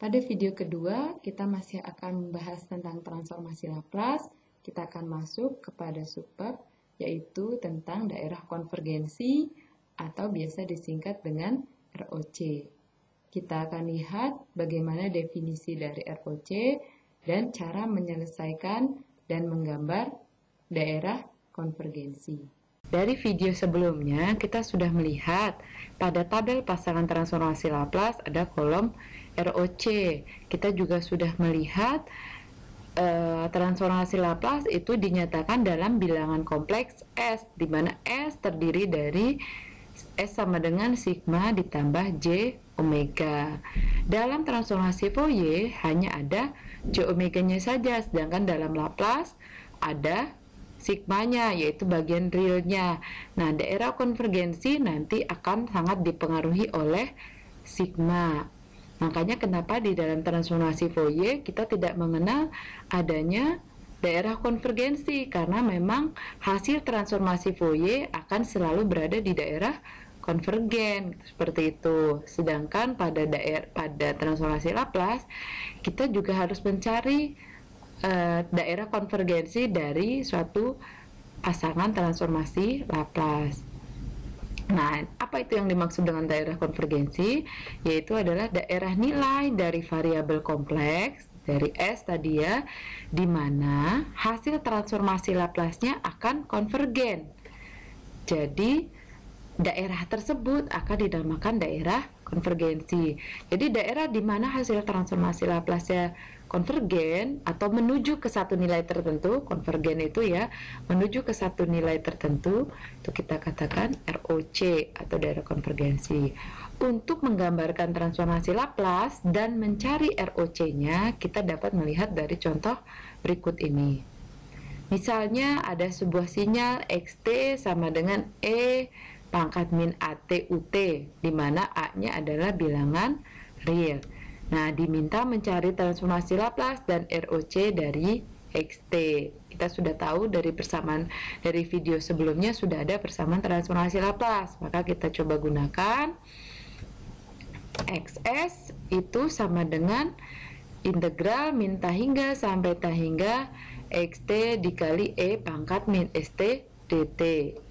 Pada video kedua, kita masih akan membahas tentang transformasi Laplace. Kita akan masuk kepada subbab, yaitu tentang daerah konvergensi atau biasa disingkat dengan ROC. Kita akan lihat bagaimana definisi dari ROC dan cara menyelesaikan dan menggambar daerah konvergensi. Dari video sebelumnya, kita sudah melihat pada tabel pasangan transformasi Laplace ada kolom ROC. Kita juga sudah melihat transformasi Laplace itu dinyatakan dalam bilangan kompleks S, di mana S terdiri dari S sama dengan sigma ditambah J omega. Dalam transformasi Fourier hanya ada J omeganya saja, sedangkan dalam Laplace ada sigmanya, yaitu bagian realnya. Nah, daerah konvergensi nanti akan sangat dipengaruhi oleh sigma. Makanya kenapa di dalam transformasi Fourier kita tidak mengenal adanya daerah konvergensi, karena memang hasil transformasi Fourier akan selalu berada di daerah konvergen, seperti itu. Sedangkan pada transformasi Laplace kita juga harus mencari daerah konvergensi dari suatu pasangan transformasi Laplace. Nah, apa itu yang dimaksud dengan daerah konvergensi? Yaitu adalah daerah nilai dari variabel kompleks dari S tadi ya, di mana hasil transformasi Laplace-nya akan konvergen. Jadi daerah tersebut akan dinamakan daerah konvergensi. Jadi daerah di mana hasil transformasi Laplace-nya konvergen atau menuju ke satu nilai tertentu, konvergen itu ya, menuju ke satu nilai tertentu, itu kita katakan ROC atau daerah konvergensi. Untuk menggambarkan transformasi Laplace dan mencari ROC-nya, kita dapat melihat dari contoh berikut ini. Misalnya ada sebuah sinyal XT sama dengan E pangkat min AT UT, di mana A-nya adalah bilangan real. Nah, diminta mencari transformasi Laplace dan ROC dari XT. Kita sudah tahu dari persamaan dari video sebelumnya sudah ada persamaan transformasi Laplace. Maka kita coba gunakan XS itu sama dengan integral min ta hingga sampai ta hingga XT dikali E pangkat min ST dt.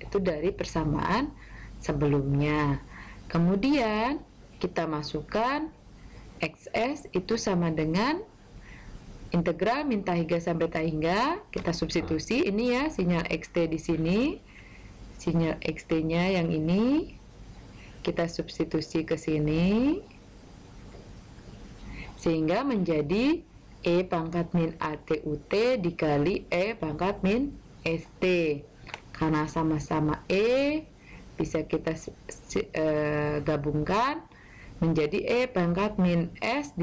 Itu dari persamaan sebelumnya. Kemudian kita masukkan XS itu sama dengan integral min ta hingga sampai ta hingga. Kita substitusi ini ya, sinyal XT di sini, sinyal XT-nya yang ini kita substitusi ke sini sehingga menjadi E pangkat min AT UT dikali E pangkat min ST. Karena sama-sama E bisa kita gabungkan menjadi E pangkat min S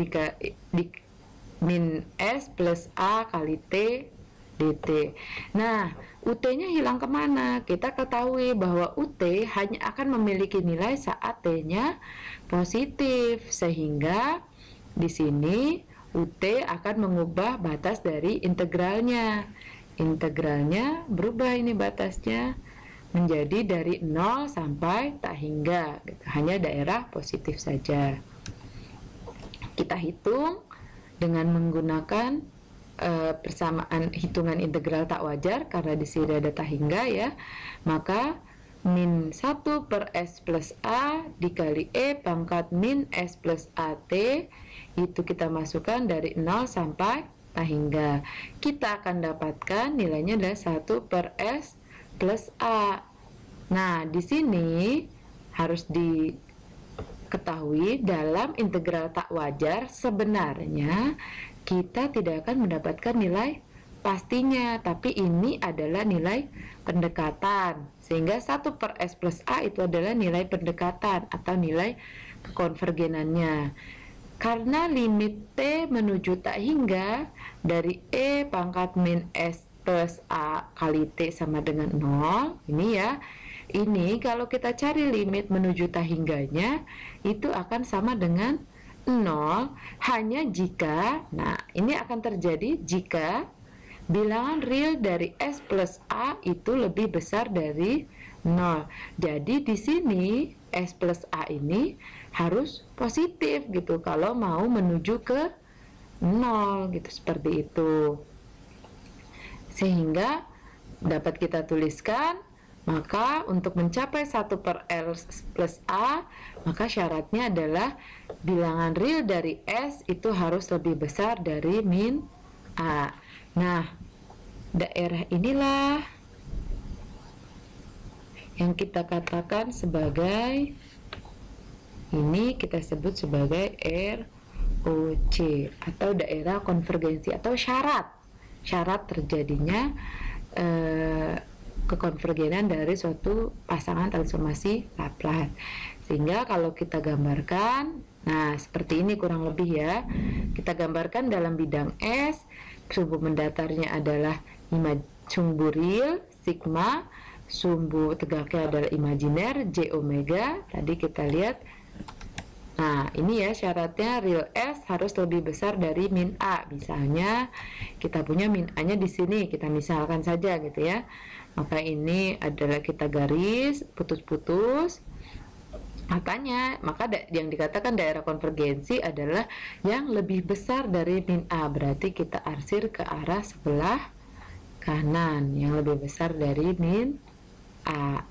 min S plus A kali T dt. Nah, UT-nya hilang kemana? Kita ketahui bahwa UT hanya akan memiliki nilai saat T-nya positif, sehingga di sini UT akan mengubah batas dari integralnya. Integralnya berubah ini batasnya menjadi dari 0 sampai tak hingga, hanya daerah positif saja. Kita hitung dengan menggunakan persamaan hitungan integral tak wajar, karena di sini ada tak hingga ya. Maka min 1 per S plus A dikali E pangkat min S plus AT itu kita masukkan dari 0 sampai tak hingga. Kita akan dapatkan nilainya adalah 1 per S plus A. Nah, di sini harus diketahui dalam integral tak wajar sebenarnya kita tidak akan mendapatkan nilai pastinya, tapi ini adalah nilai pendekatan. Sehingga 1 per S plus A itu adalah nilai pendekatan atau nilai konvergenannya. Karena limit T menuju tak hingga dari E pangkat min S plus A kali T sama dengan 0, ini ya. Ini kalau kita cari limit menuju tak hingganya, itu akan sama dengan 0 hanya jika, nah ini akan terjadi jika bilangan real dari S plus A itu lebih besar dari 0. Jadi di sini S plus A ini harus positif gitu kalau mau menuju ke 0 gitu, seperti itu. Sehingga dapat kita tuliskan, maka untuk mencapai 1 per L plus A, maka syaratnya adalah bilangan real dari S itu harus lebih besar dari min A. Nah, daerah inilah yang kita katakan sebagai, ini kita sebut sebagai ROC atau daerah konvergensi atau syarat terjadinya kekonvergenan dari suatu pasangan transformasi Laplace. Sehingga kalau kita gambarkan, nah seperti ini kurang lebih ya, kita gambarkan dalam bidang S, sumbu mendatarnya adalah sumbu real, sigma, sumbu tegaknya adalah imajiner, J omega. Tadi kita lihat. Nah, ini ya syaratnya real S harus lebih besar dari min A. Misalnya kita punya min A-nya di sini, kita misalkan saja gitu ya. Maka ini adalah kita garis putus-putus. Maka yang dikatakan daerah konvergensi adalah yang lebih besar dari min A. Berarti kita arsir ke arah sebelah kanan yang lebih besar dari min A.